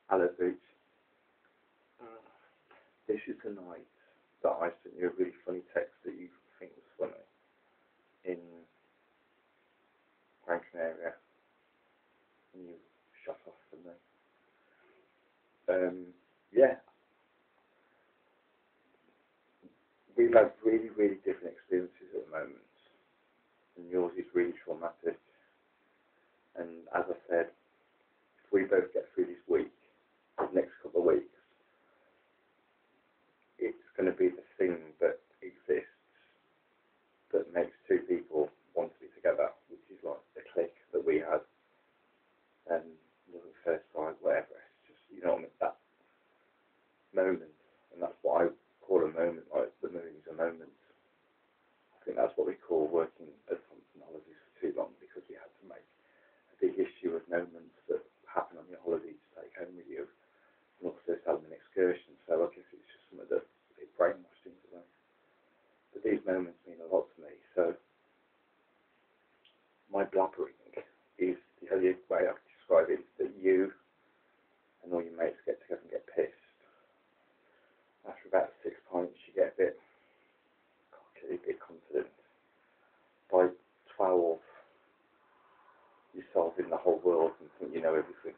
Hello, Boots. This is the night that I sent you a really funny text that you think was funny in Gran Canaria, and you shut off from me. Yeah, we've had really, really different experiences at the moment, and yours is really traumatic. And as I said, if we both get through this week, the next couple of weeks, it's going to be the thing that exists that makes two people want to be together, which is like the click that we had, and love at first sight, whatever. It's just, you know what I mean, that moment, and that's what I call a moment. Like the moon is a moment. I think that's what we call working at Thompson Holidays for too long, because we had to make a big issue of moments that happen on your holiday to take home with you, and also sell them an excursion. So I guess it's just something that's a bit brainwashed into them. But these moments mean a lot to me. So my blabbering is the only way I can describe it, is that you and all your mates get together and get pissed. After about 6 pints, you get a bit cocky, a bit confident. By 12, you're solving the whole world and think you know everything.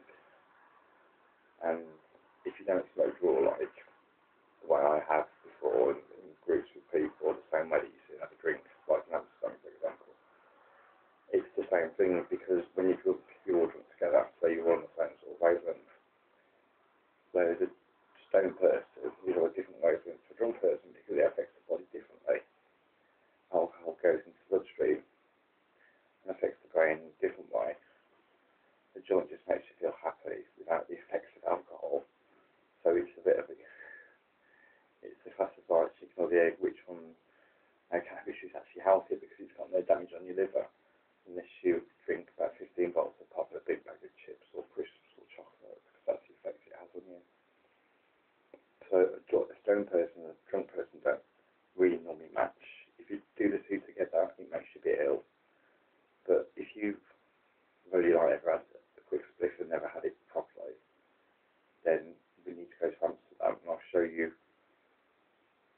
And if you don't smoke raw like the way I have before, in groups with people, the same way that you sit and have a drink, like in Amsterdam, for example, it's the same thing, because when you're drunk, you're all drunk together, so you're all on the same sort of wavelength. Whereas a stone person, you know, a different wavelength to a drunk person, because it affects the body differently. Alcohol goes into the bloodstream and affects the brain in a different way. The joint just makes you feel happy without the effects of alcohol. So it's a bit of a, it's the classified chicken or the egg, which one, cannabis is actually healthier because it's got no damage on your liver, unless you drink about 15 bottles of pop and a big bag of chips or crisps or chocolate, because that's the effect it has on you. So a stone person and a drunk person don't really normally match. If you do the two together, it makes you a bit ill. But if you've really ever had a quick spliff and never had it properly, then we need to go to Amsterdam and I'll show you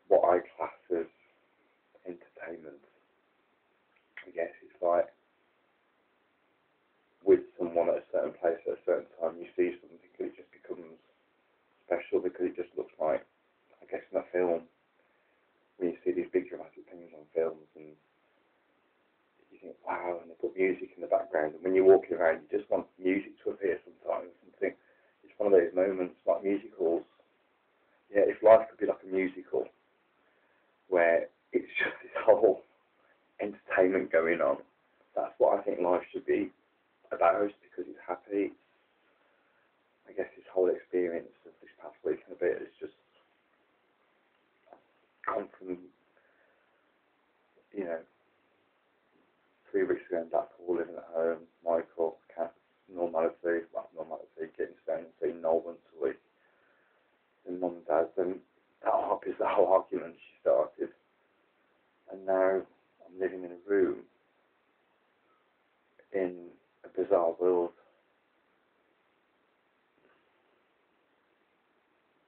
what I class as entertainment. I guess it's like with someone at a certain place at a certain time, you see something and it just becomes special because it just looks like, I guess, in a film, when you see these big dramatic things on films and you think, wow, and they put music in the background, and when you're walking around, you just want music to appear sometimes and think, it's one of those moments like musicals. Yeah, if life could be like a musical, where it's just this whole entertainment going on, that's what I think life should be about, because it's happy. I guess this whole experience of this past week and a bit has just gone from, you know, 3 weeks ago in Blackpool, living at home, Michael, Cat, normality, getting stoned and seeing Noel once a week, and mum and dad, and that is the whole argument she started. And now I'm living in a room in a bizarre world.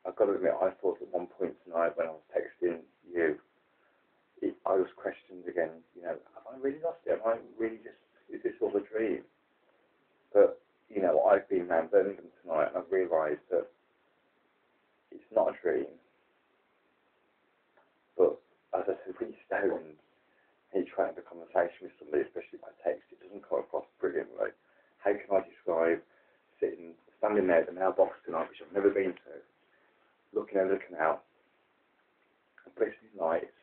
I've got to admit, I thought at one point tonight when I was texting you, I was questioned again, you know, have I really lost it? Am I really just, is this all a dream? But, you know, I've been around Birmingham tonight and I've realised that it's not a dream. But, as I said, when you're stoned and you try to have a conversation with somebody, especially by text, it doesn't come across brilliantly. How can I describe standing there at the mailbox tonight, which I've never been to, looking out, and glistening lights,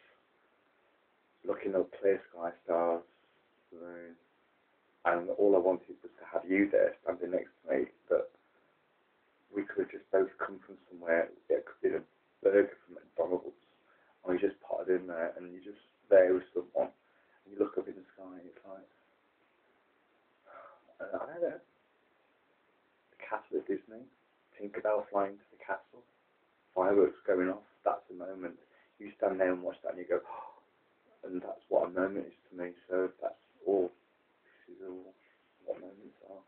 looking up clear sky, stars, the moon, and all I wanted was to have you there standing next to me, but we could have just both come from somewhere. It could be a burger from McDonald's, and we just potted in there, and you're just there with someone, and you look up in the sky, and it's like, I don't know, the castle at Disney, Tinkerbell flying to the castle, fireworks going off, that's a moment. You stand there and watch that and you go, oh, and that's what a moment is to me. So that's all. This is all what moments are.